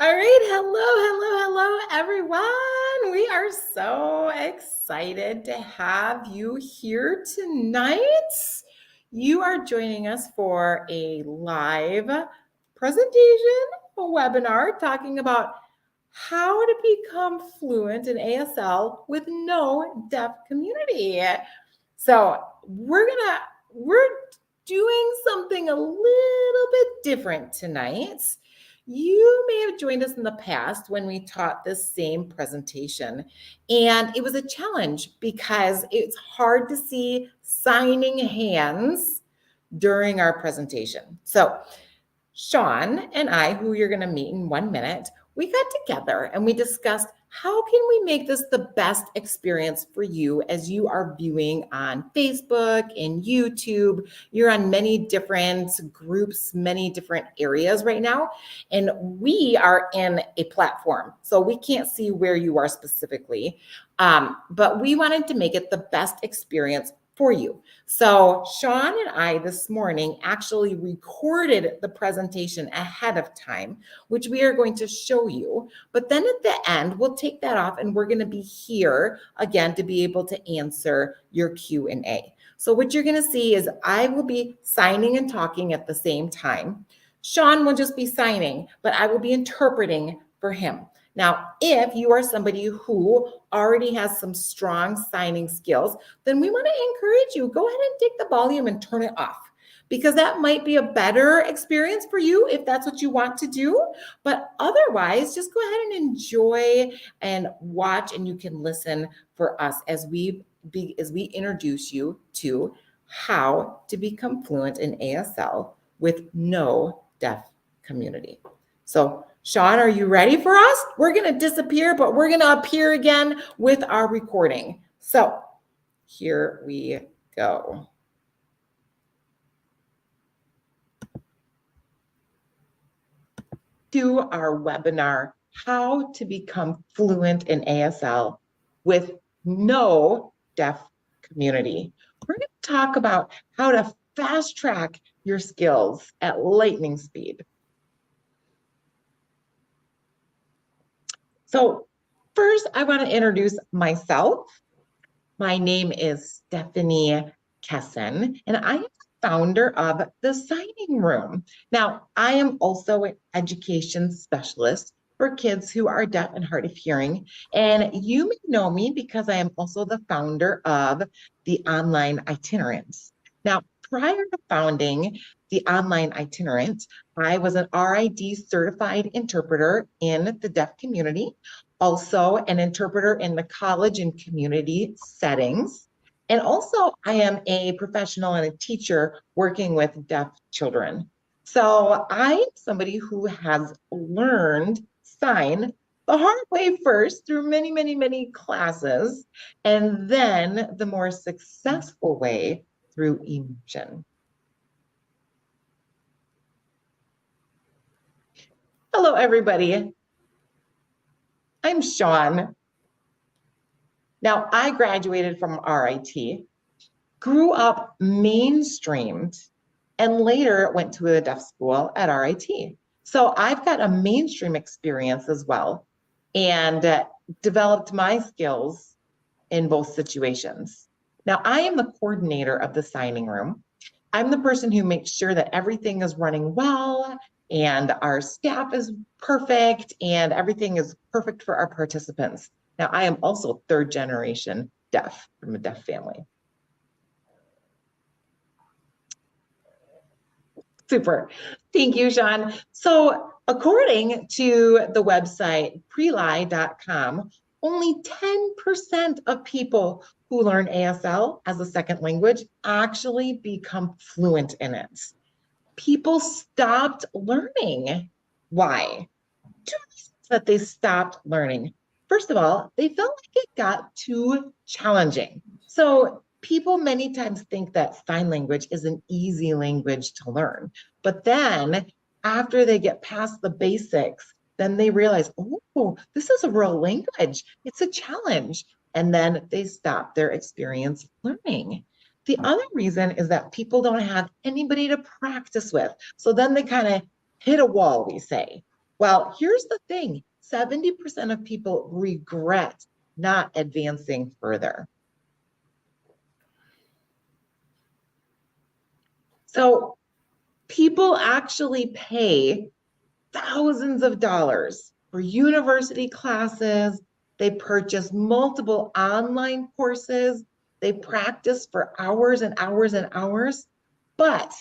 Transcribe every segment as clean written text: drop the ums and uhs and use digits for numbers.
All right, hello, everyone. We are so excited to have you here tonight. You are joining us for a live presentation, a webinar talking about how to become fluent in ASL with no deaf community. So we're doing something a little bit different tonight. You may have joined us in the past when we taught this same presentation, and it was a challenge because it's hard to see signing hands during our presentation. So Sean and I, who you're going to meet in 1 minute, we got together and we discussed how can we make this the best experience for you as you are viewing on Facebook and YouTube. You're on many different groups, many different areas right now, and we are in a platform, so we can't see where you are specifically, but we wanted to make it the best experience for you. So Sean and I this morning actually recorded the presentation ahead of time, which we are going to show you. But then at the end, we'll take that off and we're going to be here again to be able to answer your Q&A. So what you're going to see is I will be signing and talking at the same time. Sean will just be signing, but I will be interpreting for him. Now, if you are somebody who already has some strong signing skills, then we want to encourage you, go ahead and take the volume and turn it off, because that might be a better experience for you if that's what you want to do. But otherwise, just go ahead and enjoy and watch, and you can listen for us as we introduce you to how to become fluent in ASL with no deaf community. So Sean, are you ready for us? We're going to disappear, but we're going to appear again with our recording. So here we go. To our webinar, How to Become Fluent in ASL with No Deaf Community. We're going to talk about how to fast track your skills at lightning speed. So first, I want to introduce myself. My name is Stephanie Kesson, and I am the founder of the Signing Room. Now, I am also an education specialist for kids who are deaf and hard of hearing. And you may know me because I am also the founder of the Online Itinerants. Now, prior to founding the Online Itinerant, I was an RID certified interpreter in the deaf community, also an interpreter in the college and community settings. And also I am a professional and a teacher working with deaf children. So I'm somebody who has learned sign the hard way first through many, many, many classes, and then the more successful way through immersion. Hello, everybody. I'm Sean. Now, I graduated from RIT, grew up mainstreamed, and later went to a deaf school at RIT. So I've got a mainstream experience as well, and developed my skills in both situations. Now, I am the coordinator of the signing room. I'm the person who makes sure that everything is running well and our staff is perfect and everything is perfect for our participants. Now, I am also third generation deaf from a deaf family. Super. Thank you, Sean. So according to the website preli.com, only 10% of people who learn ASL as a second language actually become fluent in it. People stopped learning. Why? Two reasons that they stopped learning. First of all, they felt like it got too challenging. So people many times think that sign language is an easy language to learn. But then after they get past the basics, then they realize, oh, this is a real language. It's a challenge. And then they stop their experience learning. The other reason is that people don't have anybody to practice with. So then they kind of hit a wall, we say. Well, here's the thing. 70% of people regret not advancing further. So people actually pay thousands of dollars for university classes. They purchase multiple online courses. They practice for hours and hours and hours, but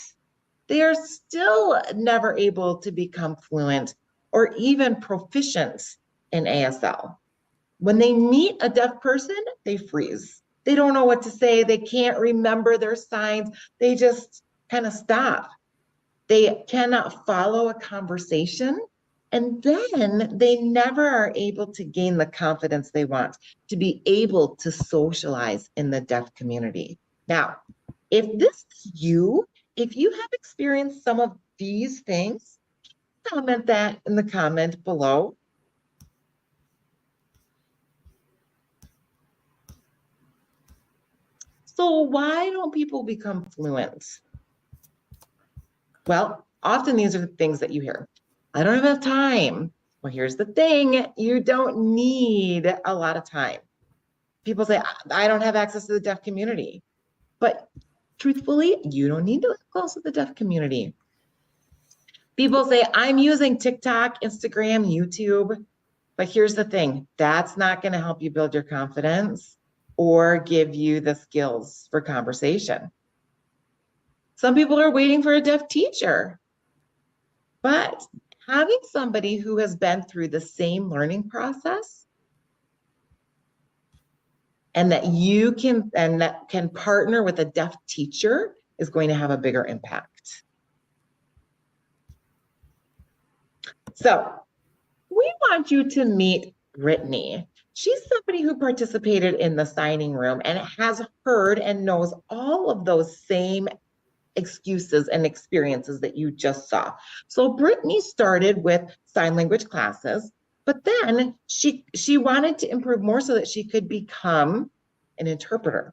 they are still never able to become fluent or even proficient in ASL. When they meet a deaf person, they freeze. They don't know what to say. They can't remember their signs. They just kind of stop. They cannot follow a conversation. And then they never are able to gain the confidence they want to be able to socialize in the deaf community. Now, if this is you, if you have experienced some of these things, comment that in the comment below. So why don't people become fluent? Well, often these are the things that you hear. I don't have enough time. Well, here's the thing. You don't need a lot of time. People say, I don't have access to the deaf community. But truthfully, you don't need to live close to the deaf community. People say, I'm using TikTok, Instagram, YouTube. But here's the thing. That's not going to help you build your confidence or give you the skills for conversation. Some people are waiting for a deaf teacher. But having somebody who has been through the same learning process and that can partner with a deaf teacher is going to have a bigger impact. So we want you to meet Brittany. She's somebody who participated in the signing room and has heard and knows all of those same excuses and experiences that you just saw. So Brittany started with sign language classes, but then she wanted to improve more so that she could become an interpreter.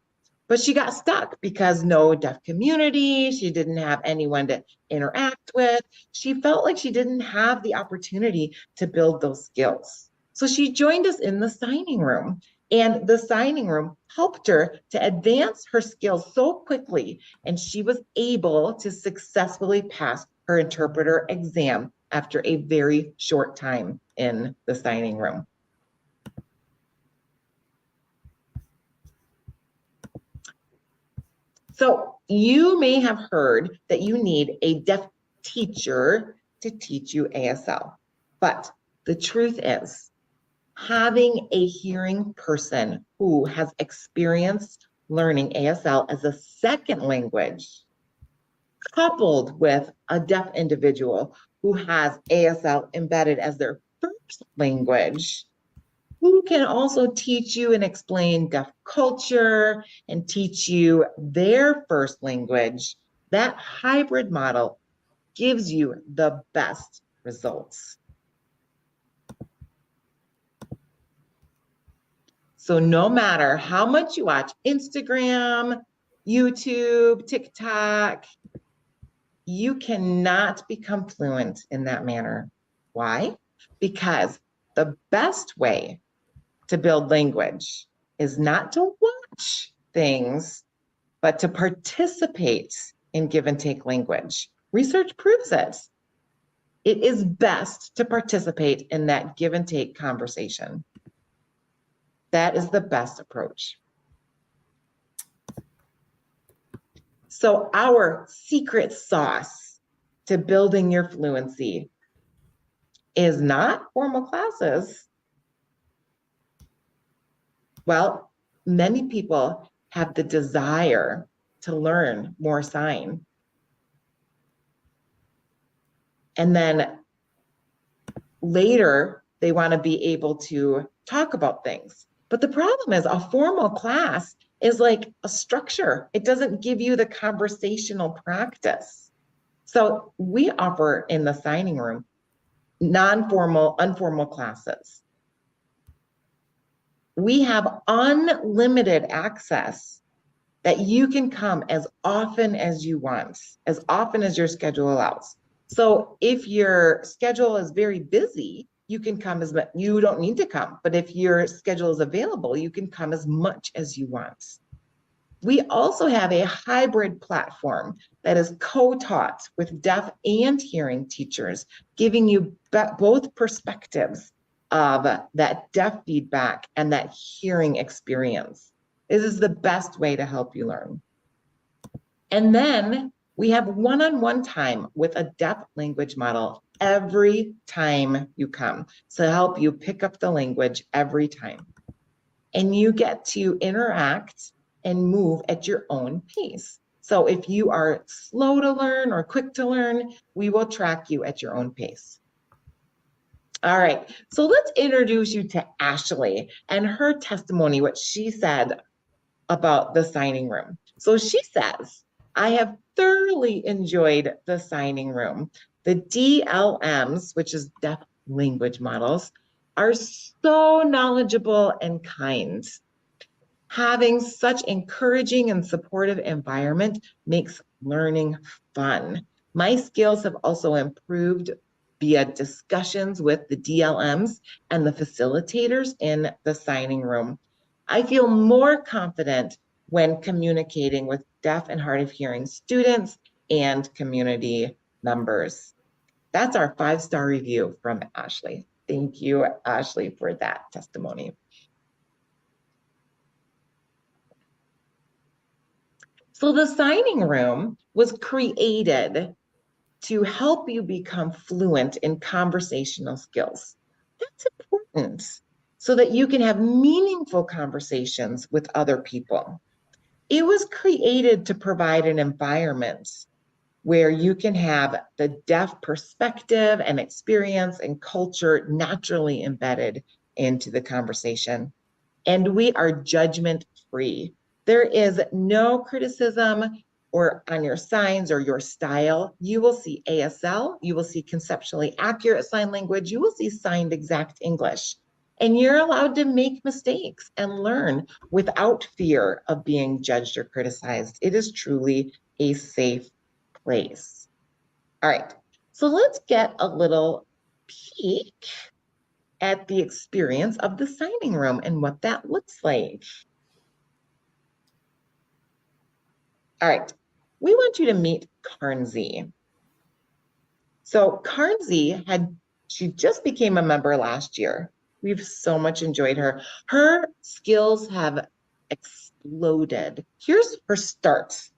But she got stuck because no deaf community, she didn't have anyone to interact with. She felt like she didn't have the opportunity to build those skills. So she joined us in the signing room, and the signing room helped her to advance her skills so quickly, and she was able to successfully pass her interpreter exam after a very short time in the signing room. So you may have heard that you need a deaf teacher to teach you ASL, but the truth is, having a hearing person who has experienced learning ASL as a second language, coupled with a deaf individual who has ASL embedded as their first language, who can also teach you and explain deaf culture and teach you their first language, that hybrid model gives you the best results. So no matter how much you watch Instagram, YouTube, TikTok, you cannot become fluent in that manner. Why? Because the best way to build language is not to watch things, but to participate in give and take language. Research proves it. It is best to participate in that give and take conversation. That is the best approach. So our secret sauce to building your fluency is not formal classes. Well, many people have the desire to learn more sign. And then later, they want to be able to talk about things. But the problem is a formal class is like a structure. It doesn't give you the conversational practice. So we offer in the signing room non-formal, informal classes. We have unlimited access that you can come as often as you want, as often as your schedule allows. So if your schedule is very busy, you can come as much, you don't need to come. But if your schedule is available, you can come as much as you want. We also have a hybrid platform that is co-taught with deaf and hearing teachers, giving you both perspectives of that deaf feedback and that hearing experience. This is the best way to help you learn. And then we have one-on-one time with a deaf language model every time you come to help you pick up the language every time. And you get to interact and move at your own pace. So if you are slow to learn or quick to learn, we will track you at your own pace. All right, so let's introduce you to Ashley and her testimony, what she said about the signing room. So she says, I have thoroughly enjoyed the signing room. The DLMs, which is deaf language models, are so knowledgeable and kind. Having such encouraging and supportive environment makes learning fun. My skills have also improved via discussions with the DLMs and the facilitators in the signing room. I feel more confident when communicating with deaf and hard of hearing students and community members. That's our 5-star review from Ashley. Thank you, Ashley, for that testimony. So the signing room was created to help you become fluent in conversational skills. That's important so that you can have meaningful conversations with other people. It was created to provide an environment where you can have the deaf perspective and experience and culture naturally embedded into the conversation. And we are judgment free. There is no criticism or on your signs or your style. You will see ASL, you will see conceptually accurate sign language, you will see signed exact English. And you're allowed to make mistakes and learn without fear of being judged or criticized. It is truly a safe place. All right, so let's get a little peek at the experience of the signing room and what that looks like. All right, we want you to meet Carnsey. So Carnsey she just became a member last year. We've so much enjoyed her. Her skills have exploded. Here's her start.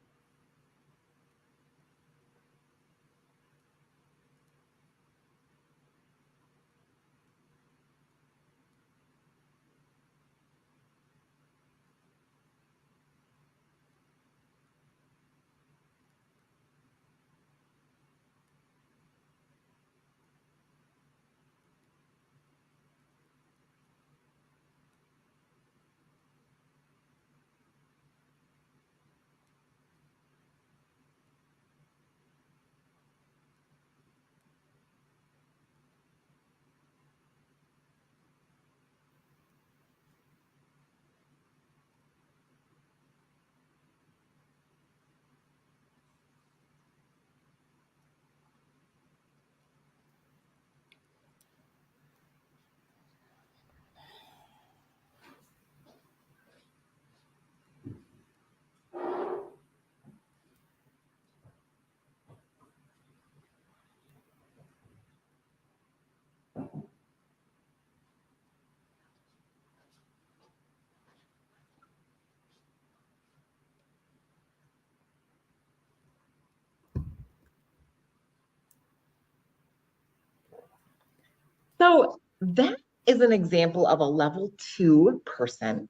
So that is an example of a level 2 person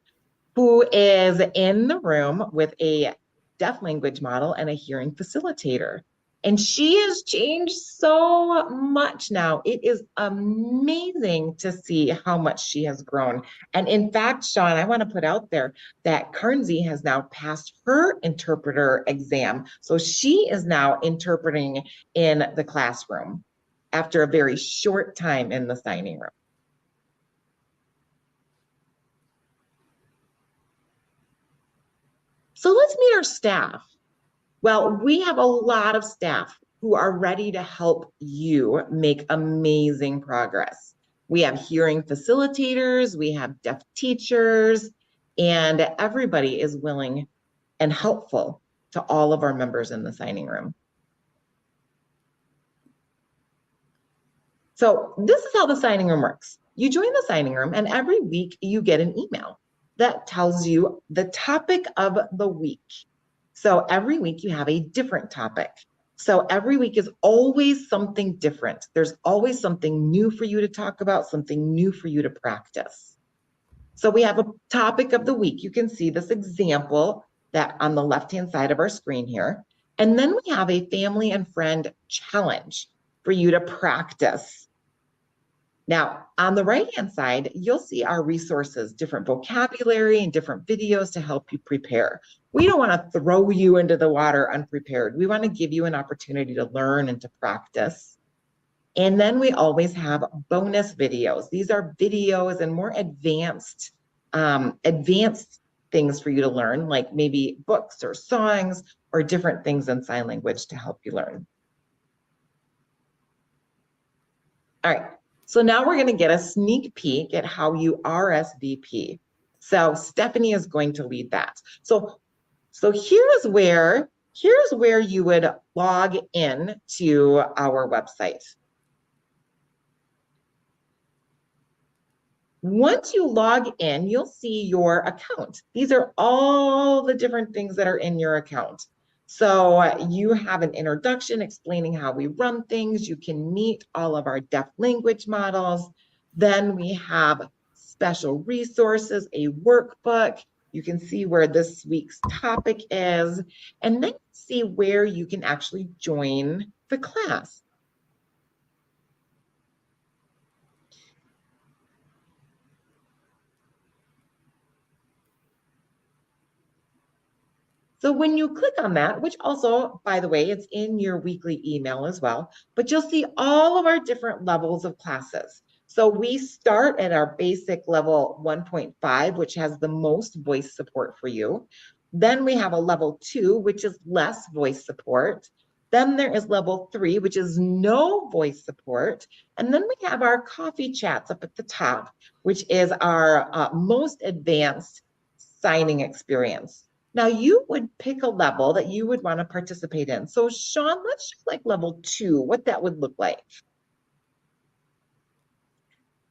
who is in the room with a deaf language model and a hearing facilitator. And she has changed so much now. It is amazing to see how much she has grown. And in fact, Sean, I want to put out there that Carnsey has now passed her interpreter exam. So she is now interpreting in the classroom after a very short time in the signing room. So let's meet our staff. Well, we have a lot of staff who are ready to help you make amazing progress. We have hearing facilitators, we have deaf teachers, and everybody is willing and helpful to all of our members in the signing room. So this is how the signing room works. You join the signing room, and every week you get an email that tells you the topic of the week. So every week you have a different topic. So every week is always something different. There's always something new for you to talk about, something new for you to practice. So we have a topic of the week. You can see this example that on the left-hand side of our screen here. And then we have a family and friend challenge for you to practice. Now, on the right-hand side, you'll see our resources, different vocabulary and different videos to help you prepare. We don't want to throw you into the water unprepared. We want to give you an opportunity to learn and to practice. And then we always have bonus videos. These are videos and more advanced things for you to learn, like maybe books or songs or different things in sign language to help you learn. All right, so now we're going to get a sneak peek at how you RSVP. So Stephanie is going to lead that. So here's where you would log in to our website. Once you log in, you'll see your account. These are all the different things that are in your account. So you have an introduction explaining how we run things. You can meet all of our deaf language models. Then we have special resources, a workbook. You can see where this week's topic is, and then see where you can actually join the class. So when you click on that, which also, by the way, it's in your weekly email as well, but you'll see all of our different levels of classes. So we start at our basic level 1.5, which has the most voice support for you. Then we have a level 2, which is less voice support. Then there is level 3, which is no voice support. And then we have our coffee chats up at the top, which is our most advanced signing experience. Now you would pick a level that you would want to participate in. So Sean, let's just like level 2, what that would look like.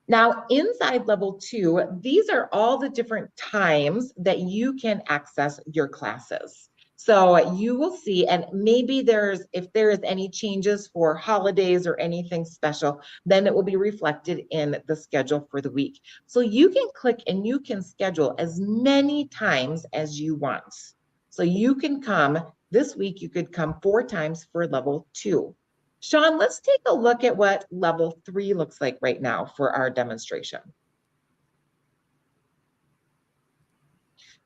Now inside level 2, these are all the different times that you can access your classes. So you will see, and maybe if there is any changes for holidays or anything special, then it will be reflected in the schedule for the week. So you can click and you can schedule as many times as you want. So you can come, this week you could come 4 times for level 2. Sean, let's take a look at what level 3 looks like right now for our demonstration.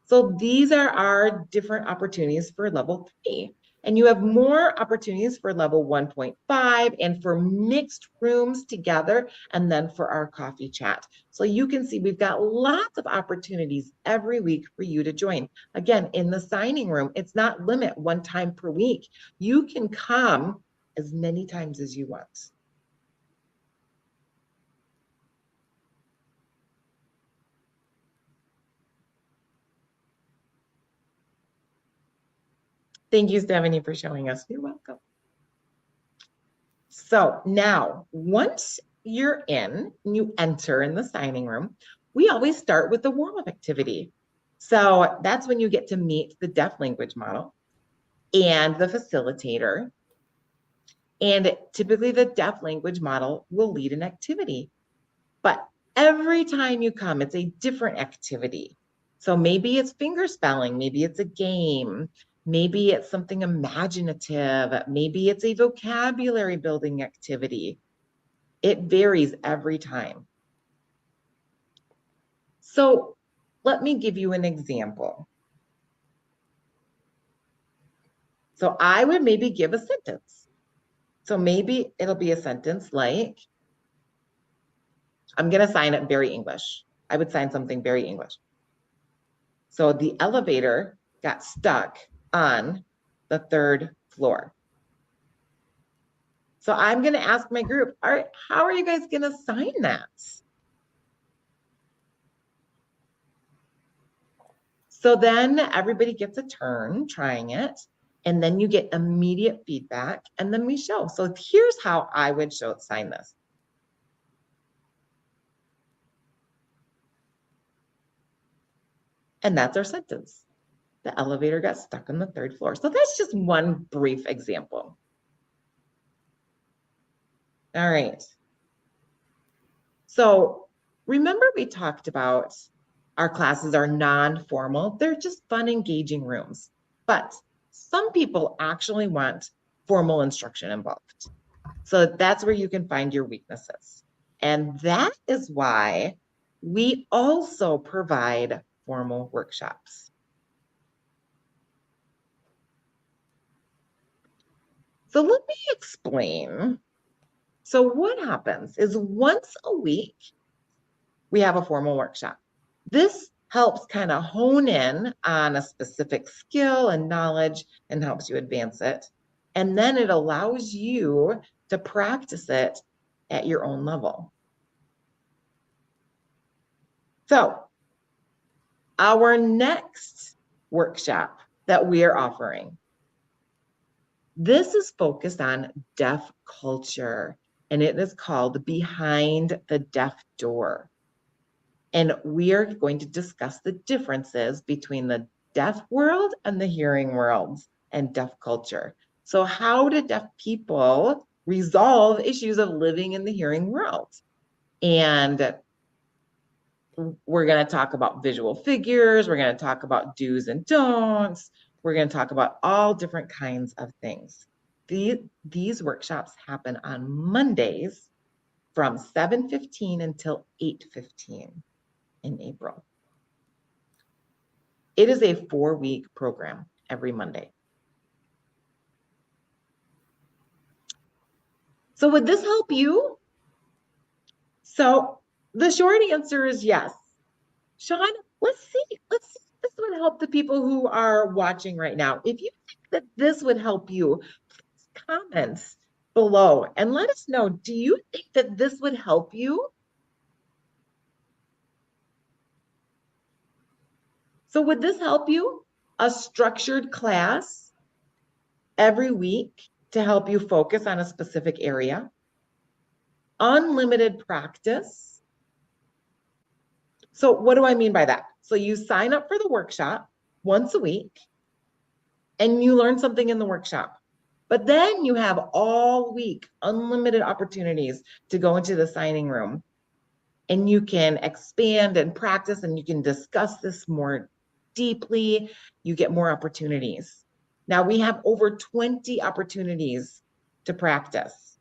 So these are our different opportunities for level 3. And you have more opportunities for level 1.5 and for mixed rooms together, and then for our coffee chat. So you can see we've got lots of opportunities every week for you to join. Again, in the signing room, it's not limit 1 time per week. You can come as many times as you want. Thank you, Stephanie, for showing us. You're welcome. So now, once you're in and you enter in the signing room, we always start with the warm-up activity. So that's when you get to meet the deaf language model and the facilitator. And typically the deaf language model will lead an activity. But every time you come, it's a different activity. So maybe it's finger spelling, maybe it's a game, maybe it's something imaginative, maybe it's a vocabulary building activity. It varies every time. So let me give you an example. So I would maybe give a sentence. So maybe it'll be a sentence like, I'm going to sign it very English. I would sign something very English. So the elevator got stuck on the 3rd floor. So I'm going to ask my group, all right, how are you guys going to sign that? So then everybody gets a turn trying it, and then you get immediate feedback, and then we show. So here's how I would sign this. And that's our sentence. The elevator got stuck on the 3rd floor. So that's just one brief example. All right. So remember we talked about our classes are non-formal. They're just fun, engaging rooms. But some people actually want formal instruction involved. So that's where you can find your weaknesses. And that is why we also provide formal workshops. So let me explain. So what happens is once a week, we have a formal workshop. This helps kind of hone in on a specific skill and knowledge and helps you advance it. And then it allows you to practice it at your own level. So our next workshop that we are offering, this is focused on deaf culture, and it is called Behind the Deaf Door. And we are going to discuss the differences between the deaf world and the hearing world and deaf culture. So how do deaf people resolve issues of living in the hearing world? And we're going to talk about visual figures. We're going to talk about do's and don'ts. We're going to talk about all different kinds of things. These workshops happen on Mondays from 7:15 until 8:15 in April. It is a 4-week program every Monday. So would this help you? So the short answer is yes. Sean, let's see if this would help the people who are watching right now. If you think that this would help you, please comment below and let us know, do you think that this would help you? So would this help you? A structured class every week to help you focus on a specific area. Unlimited practice. So what do I mean by that? So you sign up for the workshop once a week and you learn something in the workshop. But then you have all week unlimited opportunities to go into the signing room and you can expand and practice and you can discuss this more deeply. You get more opportunities. Now we have over 20 opportunities to practice.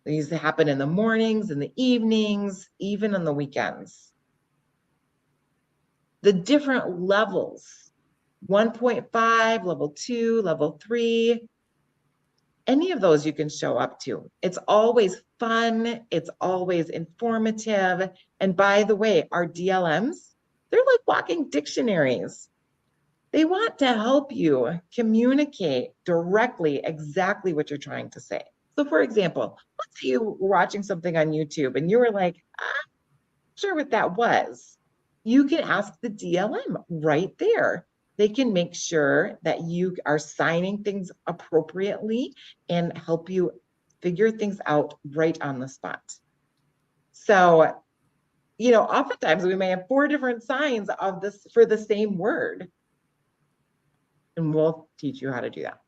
These happen in the mornings, in the evenings, even on the weekends. The different levels, 1.5, level 2, level 3, any of those you can show up to. It's always fun. It's always informative. And by the way, our DLMs, they're like walking dictionaries. They want to help you communicate directly exactly what you're trying to say. So for example, let's say you were watching something on YouTube and you were like, I'm not sure what that was. You can ask the DLM right there. They can make sure that you are signing things appropriately and help you figure things out right on the spot. So, oftentimes we may have 4 different signs of this for the same word. And we'll teach you how to do that.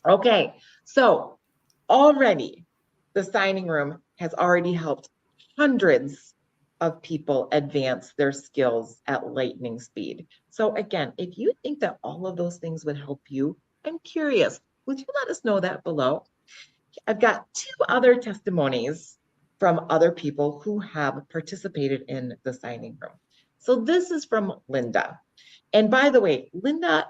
Okay, so already the signing room has already helped hundreds of people advance their skills at lightning speed. So again, if you think that all of those things would help you, I'm curious, would you let us know that below? I've got 2 other testimonies from other people who have participated in the signing room. So this is from Linda. And by the way, Linda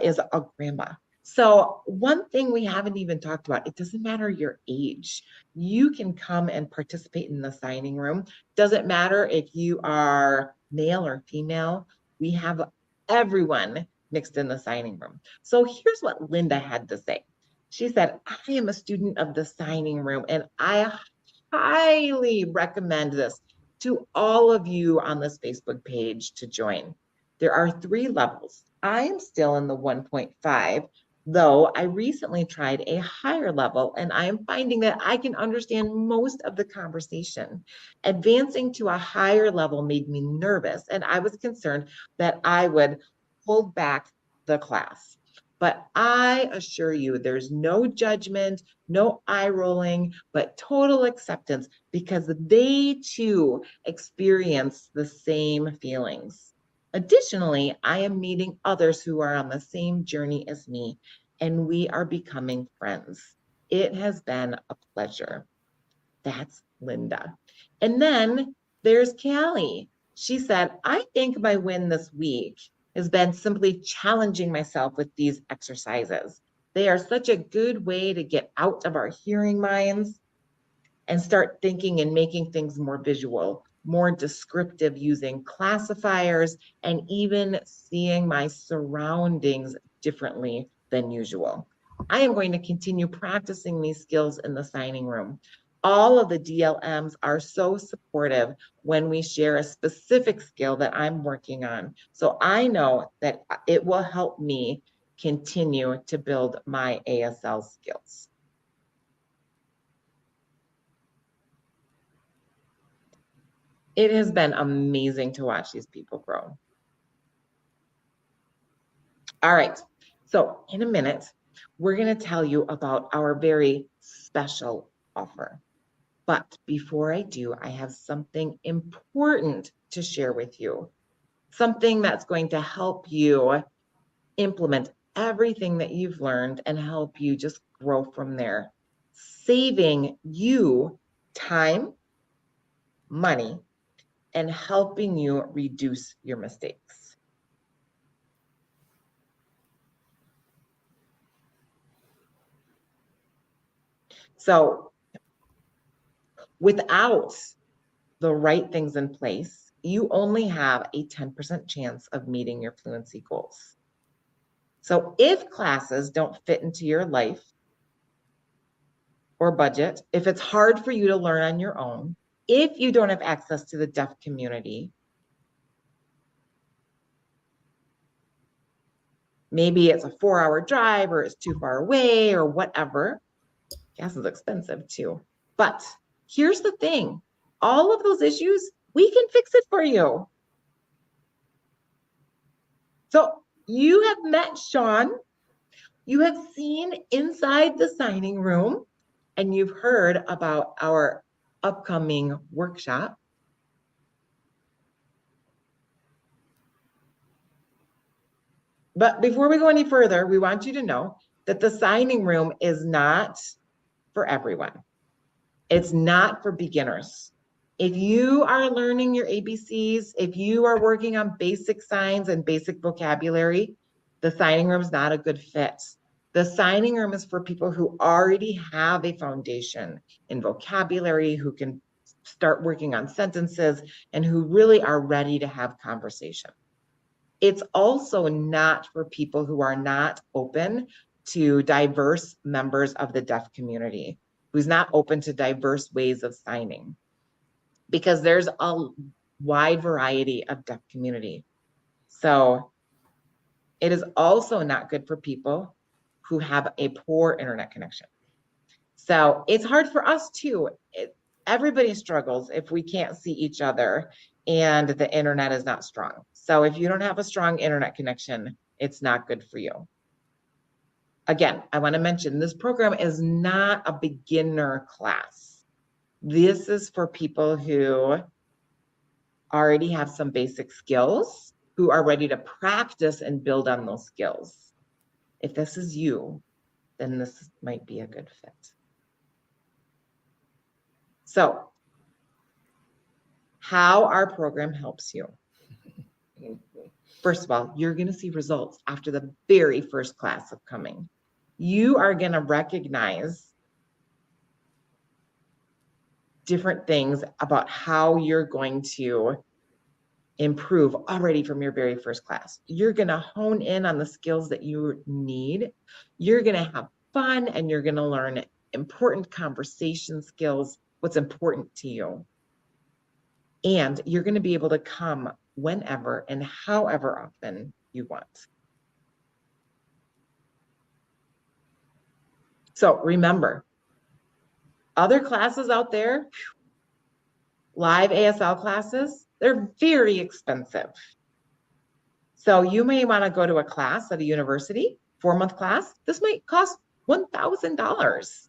is a grandma. So one thing we haven't even talked about, it doesn't matter your age. You can come and participate in the signing room. Doesn't matter if you are male or female. We have everyone mixed in the signing room. So here's what Linda had to say. She said, I am a student of the signing room, and I highly recommend this to all of you on this Facebook page to join. There are 3 levels. I am still in the 1.5, though I recently tried a higher level, and I am finding that I can understand most of the conversation. Advancing to a higher level made me nervous, and I was concerned that I would hold back the class. But I assure you, there's no judgment, no eye rolling, but total acceptance because they too experience the same feelings. Additionally, I am meeting others who are on the same journey as me, and we are becoming friends. It has been a pleasure. That's Linda. And then there's Callie. She said, I think my win this week has been simply challenging myself with these exercises. They are such a good way to get out of our hearing minds and start thinking and making things more visual, more descriptive using classifiers, and even seeing my surroundings differently than usual. I am going to continue practicing these skills in the signing room. All of the DLMs are so supportive when we share a specific skill that I'm working on. So I know that it will help me continue to build my ASL skills. It has been amazing to watch these people grow. All right, so in a minute, we're going to tell you about our very special offer. But before I do, I have something important to share with you, something that's going to help you implement everything that you've learned and help you just grow from there, saving you time, money, and helping you reduce your mistakes. So without the right things in place, you only have a 10% chance of meeting your fluency goals. So if classes don't fit into your life or budget, if it's hard for you to learn on your own, if you don't have access to the deaf community, maybe it's a 4-hour drive or it's too far away or whatever, gas is expensive too. But here's the thing, all of those issues, we can fix it for you. So you have met Sean, you have seen inside the signing room, and you've heard about our upcoming workshop. But before we go any further, we want you to know that the signing room is not for everyone. It's not for beginners. If you are learning your ABCs, if you are working on basic signs and basic vocabulary, the signing room is not a good fit. The signing room is for people who already have a foundation in vocabulary, who can start working on sentences, and who really are ready to have conversation. It's also not for people who are not open to diverse members of the deaf community, who's not open to diverse ways of signing, because there's a wide variety of deaf community. So it is also not good for people who have a poor internet connection. So it's hard for us too. Everybody struggles if we can't see each other and the internet is not strong. So if you don't have a strong internet connection, it's not good for you. Again, I want to mention this program is not a beginner class. This is for people who already have some basic skills, who are ready to practice and build on those skills. If this is you, then this might be a good fit. So, how our program helps you. First of all, you're going to see results after the very first class upcoming. You are going to recognize different things about how you're going to improve already from your very first class. You're going to hone in on the skills that you need. You're going to have fun and you're going to learn important conversation skills, what's important to you. And you're going to be able to come whenever and however often you want. So remember, other classes out there, live ASL classes, they're very expensive. So you may want to go to a class at a university, 4-month class. This might cost $1,000.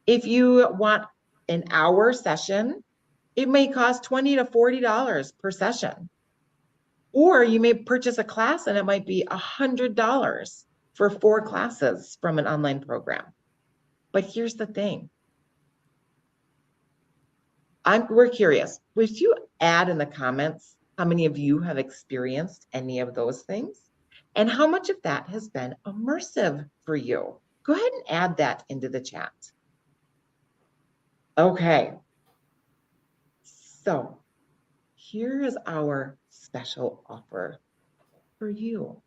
If you want an hour session, it may cost $20 to $40 per session. Or you may purchase a class and it might be $100 for 4 classes from an online program. But here's the thing. We're curious. Would you add in the comments how many of you have experienced any of those things? And how much of that has been immersive for you? Go ahead and add that into the chat. Okay. So here is our special offer for you.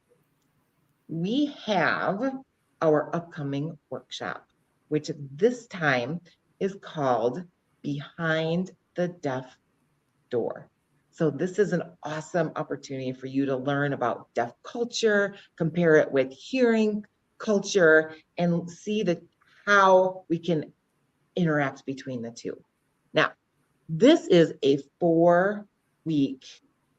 We have our upcoming workshop, which this time is called Behind the Deaf Door. So this is an awesome opportunity for you to learn about deaf culture, compare it with hearing culture, and see how we can interact between the two. Now, this is a 4-week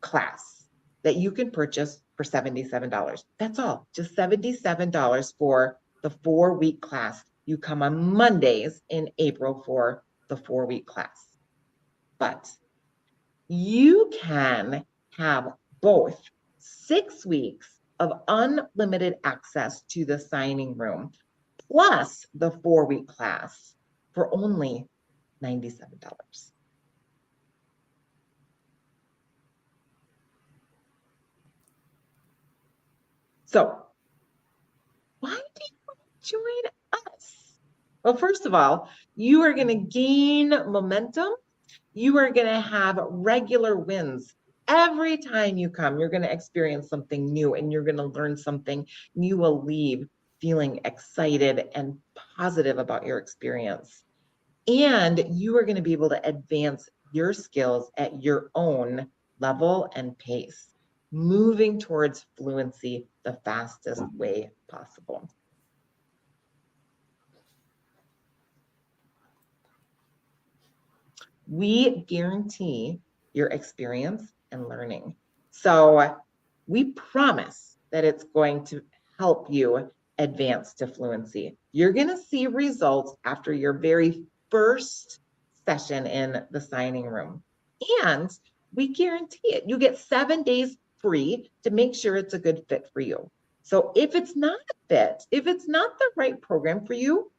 class that you can purchase for $77. That's all, just $77 for the 4-week class. You come on Mondays in April for the 4-week class. But you can have both 6 weeks of unlimited access to the signing room, plus the 4-week class for only $97. So why do you want to join us? Well, first of all, you are going to gain momentum. You are going to have regular wins. Every time you come, you're going to experience something new and you're going to learn something. And you will leave feeling excited and positive about your experience. And you are going to be able to advance your skills at your own level and pace, moving towards fluency the fastest way possible. We guarantee your experience and learning. So we promise that it's going to help you advance to fluency. You're going to see results after your very first session in the signing room. And we guarantee it. You get 7 days free to make sure it's a good fit for you. So if it's not a fit, if it's not the right program for you,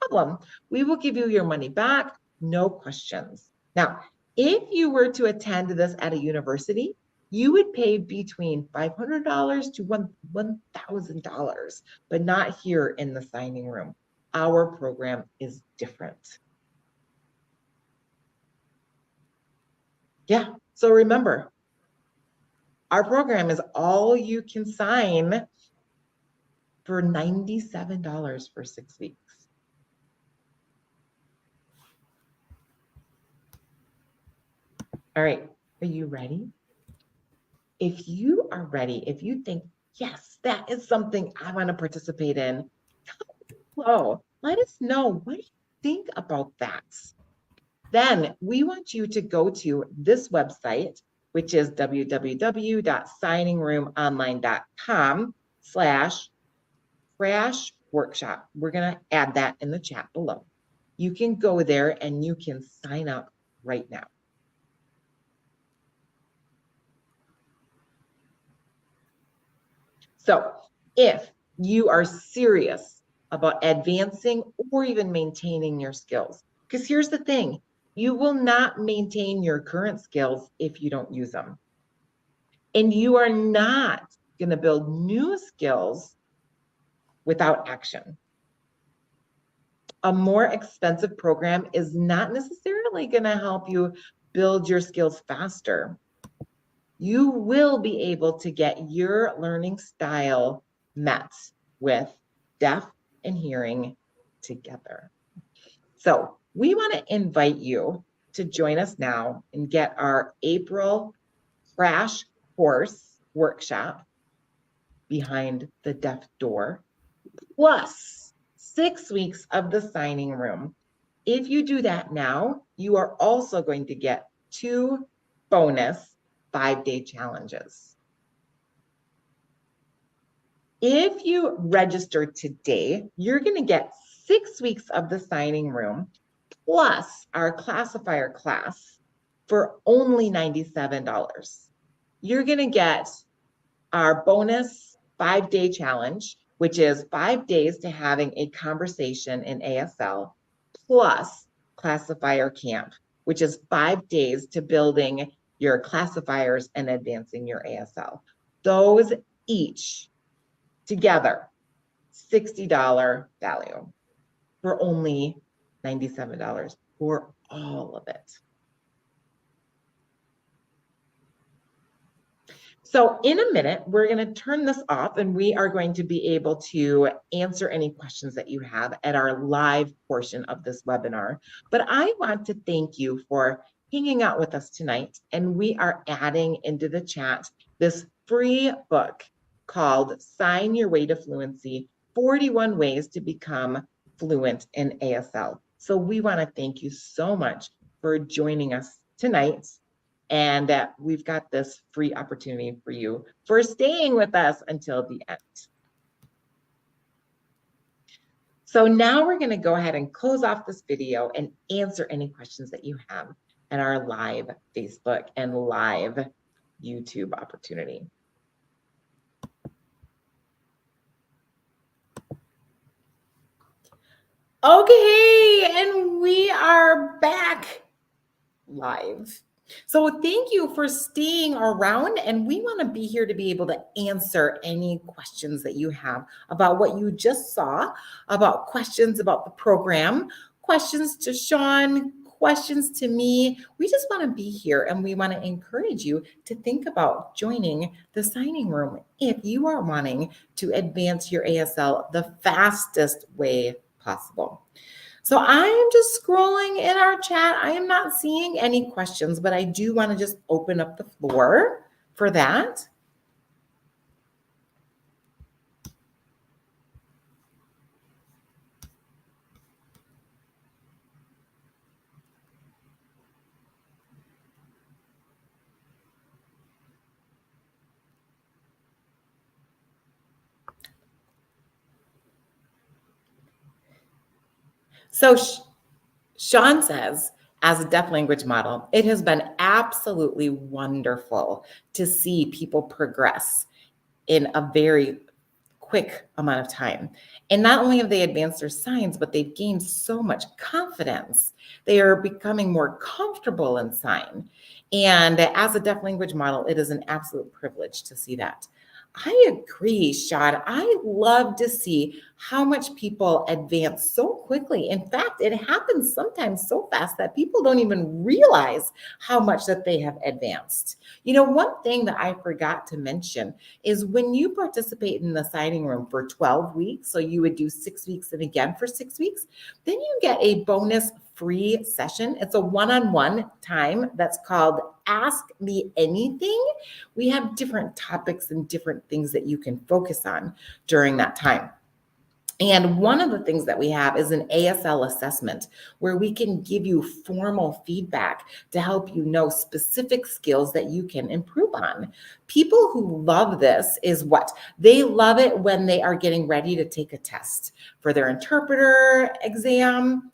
no problem. We will give you your money back, no questions. Now, if you were to attend this at a university, you would pay between $500 to $1,000, but not here in the signing room. Our program is different. Yeah, so remember, our program is all you can sign for $97 for 6 weeks. All right, are you ready? If you are ready, if you think, yes, that is something I want to participate in, hello, let us know. What do you think about that? Then we want you to go to this website, which is www.signingroomonline.com/crash workshop. We're going to add that in the chat below. You can go there and you can sign up right now. So if you are serious about advancing or even maintaining your skills, because here's the thing, you will not maintain your current skills if you don't use them. And you are not going to build new skills without action. A more expensive program is not necessarily going to help you build your skills faster. You will be able to get your learning style met with deaf and hearing together. So we want to invite you to join us now and get our April crash course workshop, Behind the Deaf Door, plus 6 weeks of the signing room. If you do that now, you are also going to get 2 bonus 5-day challenges. If you register today, you're going to get 6 weeks of the signing room plus our classifier class for only $97. You're going to get our bonus 5-day challenge, which is 5 days to having a conversation in ASL, plus classifier camp, which is 5 days to building your classifiers and advancing your ASL. Those each together, $60 value for only $97 for all of it. So in a minute, we're going to turn this off and we are going to be able to answer any questions that you have at our live portion of this webinar. But I want to thank you for hanging out with us tonight. And we are adding into the chat this free book called Sign Your Way to Fluency, 41 Ways to Become Fluent in ASL. So we want to thank you so much for joining us tonight. And we've got this free opportunity for you for staying with us until the end. So now we're going to go ahead and close off this video and answer any questions that you have at our live Facebook and live YouTube opportunity. Okay, and we are back live. So thank you for staying around, and we want to be here to be able to answer any questions that you have about what you just saw, about questions about the program, questions to Sean, questions to me. We just want to be here, and we want to encourage you to think about joining the signing room if you are wanting to advance your ASL the fastest way possible. So I am just scrolling in our chat. I am not seeing any questions, but I do want to just open up the floor for that. So Sean says, as a deaf language model, it has been absolutely wonderful to see people progress in a very quick amount of time. And not only have they advanced their signs, but they've gained so much confidence. They are becoming more comfortable in sign. And as a deaf language model, it is an absolute privilege to see that. I agree, Sean. I love to see how much people advance so quickly. In fact, it happens sometimes so fast that people don't even realize how much that they have advanced. You know, one thing that I forgot to mention is when you participate in the signing room for 12 weeks, so you would do 6 weeks and again for 6 weeks, then you get a bonus free session. It's a one-on-one time that's called Ask Me Anything. We have different topics and different things that you can focus on during that time. And one of the things that we have is an ASL assessment where we can give you formal feedback to help you know specific skills that you can improve on. People who love this is what? They love it when they are getting ready to take a test for their interpreter exam,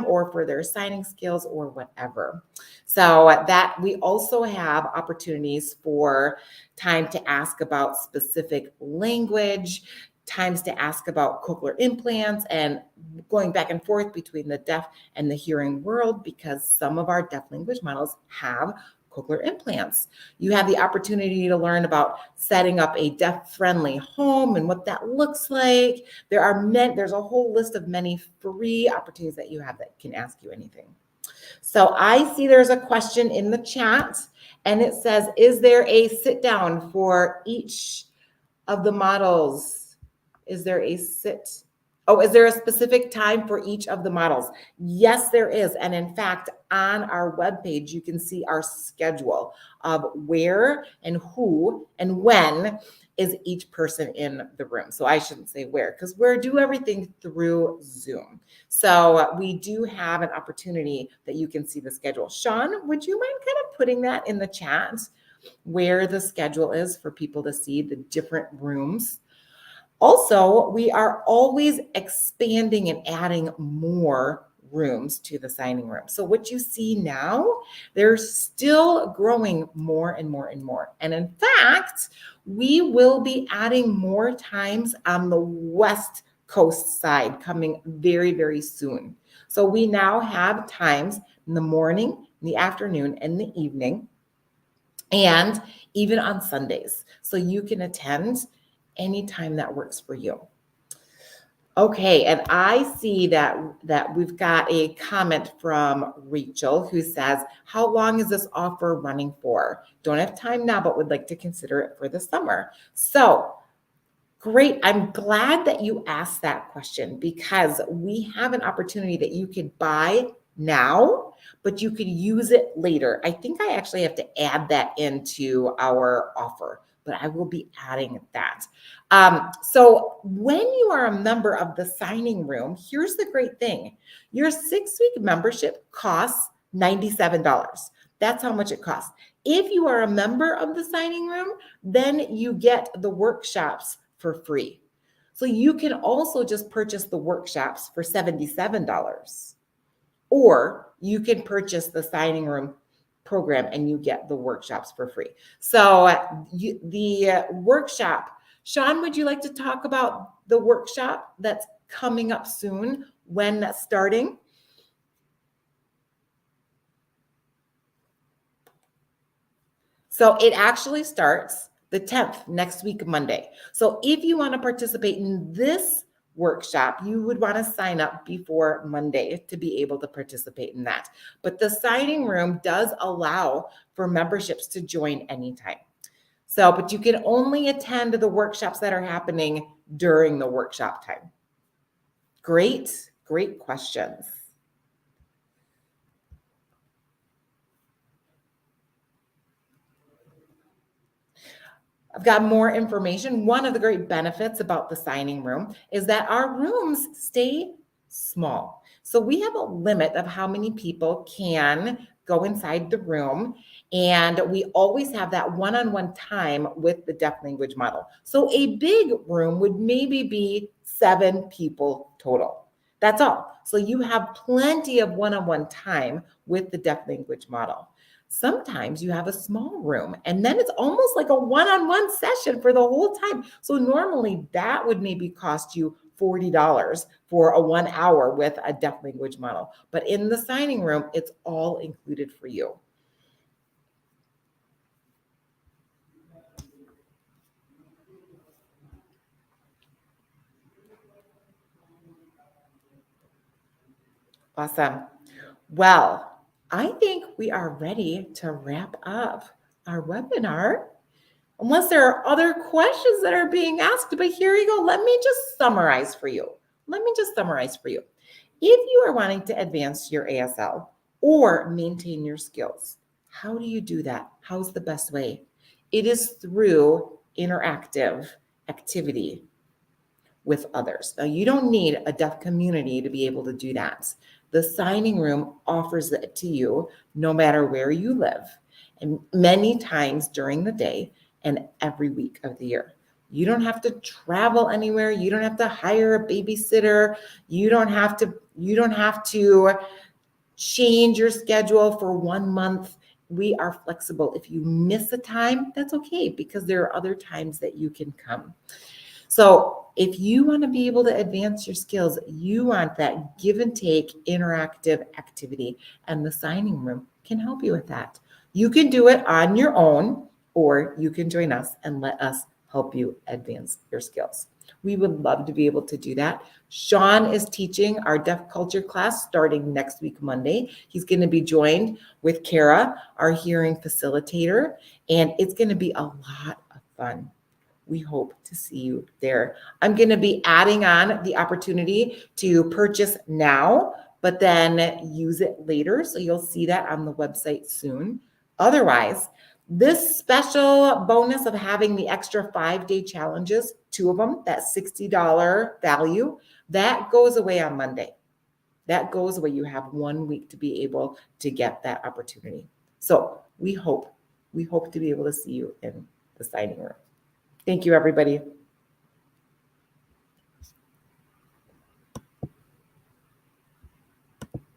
or for their signing skills or whatever. So that we also have opportunities for time to ask about specific language, times to ask about cochlear implants, and going back and forth between the deaf and the hearing world, because some of our deaf language models have cochlear implants. You have the opportunity to learn about setting up a deaf-friendly home and what that looks like. There's a whole list of many free opportunities that you have that can ask you anything. So I see there's a question in the chat, and it says, is there a sit down for each of the models? Is there a sit Oh, is there a specific time for each of the models? Yes, there is. And in fact, on our webpage, you can see our schedule of where and who and when is each person in the room. So I shouldn't say where, because we do everything through Zoom. So we do have an opportunity that you can see the schedule. Sean, would you mind kind of putting that in the chat where the schedule is for people to see the different rooms? Also, we are always expanding and adding more rooms to the signing room. So what you see now, they're still growing more and more and more. And in fact, we will be adding more times on the West Coast side coming very, very soon. So we now have times in the morning, in the afternoon, and the evening, and even on Sundays. So you can attend anytime that works for you. Okay, and I see that we've got a comment from Rachel who says, how long is this offer running for? Don't have time now, but would like to consider it for the summer. So great. I'm glad that you asked that question, because we have an opportunity that you could buy now, but you could use it later. I think I actually have to add that into our offer, but I will be adding that. So when you are a member of the signing room, here's the great thing. Your 6-week membership costs $97. That's how much it costs. If you are a member of the signing room, then you get the workshops for free. So you can also just purchase the workshops for $77, or you can purchase the signing room program and you get the workshops for free. So the workshop, Sean, would you like to talk about the workshop that's coming up soon, when that's starting? So it actually starts the 10th, next week, Monday. So if you want to participate in this workshop, you would want to sign up before Monday to be able to participate in that. But the signing room does allow for memberships to join anytime. So, but you can only attend the workshops that are happening during the workshop time. Great questions. I've got more information. One of the great benefits about the signing room is that our rooms stay small. So we have a limit of how many people can go inside the room. And we always have that one-on-one time with the deaf language model. So a big room would maybe be 7 people total. That's all. So you have plenty of one-on-one time with the deaf language model. Sometimes you have a small room, and then it's almost like a one-on-one session for the whole time. So normally that would maybe cost you $40 for a 1 hour with a deaf language model. But in the signing room, it's all included for you. Awesome. Well, I think we are ready to wrap up our webinar. Unless there are other questions that are being asked, but here you go. Let me just summarize for you. If you are wanting to advance your ASL or maintain your skills, how do you do that? How's the best way? It is through interactive activity with others. Now, you don't need a deaf community to be able to do that. The signing room offers it to you no matter where you live, and many times during the day and every week of the year. You don't have to travel anywhere. You don't have to hire a babysitter. You don't have to change your schedule for 1 month. We are flexible. If you miss a time, that's okay, because there are other times that you can come. So if you want to be able to advance your skills, you want that give and take interactive activity, and the signing room can help you with that. You can do it on your own, or you can join us and let us help you advance your skills. We would love to be able to do that. Sean is teaching our deaf culture class starting next week, Monday. He's going to be joined with Kara, our hearing facilitator, and it's going to be a lot of fun. we hope to see you there. I'm going to be adding on the opportunity to purchase now, but then use it later. So you'll see that on the website soon. Otherwise, this special bonus of having the extra 5-day challenges, 2 of them, that $60 value, that goes away on Monday. That goes away. You have 1 week to be able to get that opportunity. So we hope to be able to see you in the signing room. Thank you, everybody.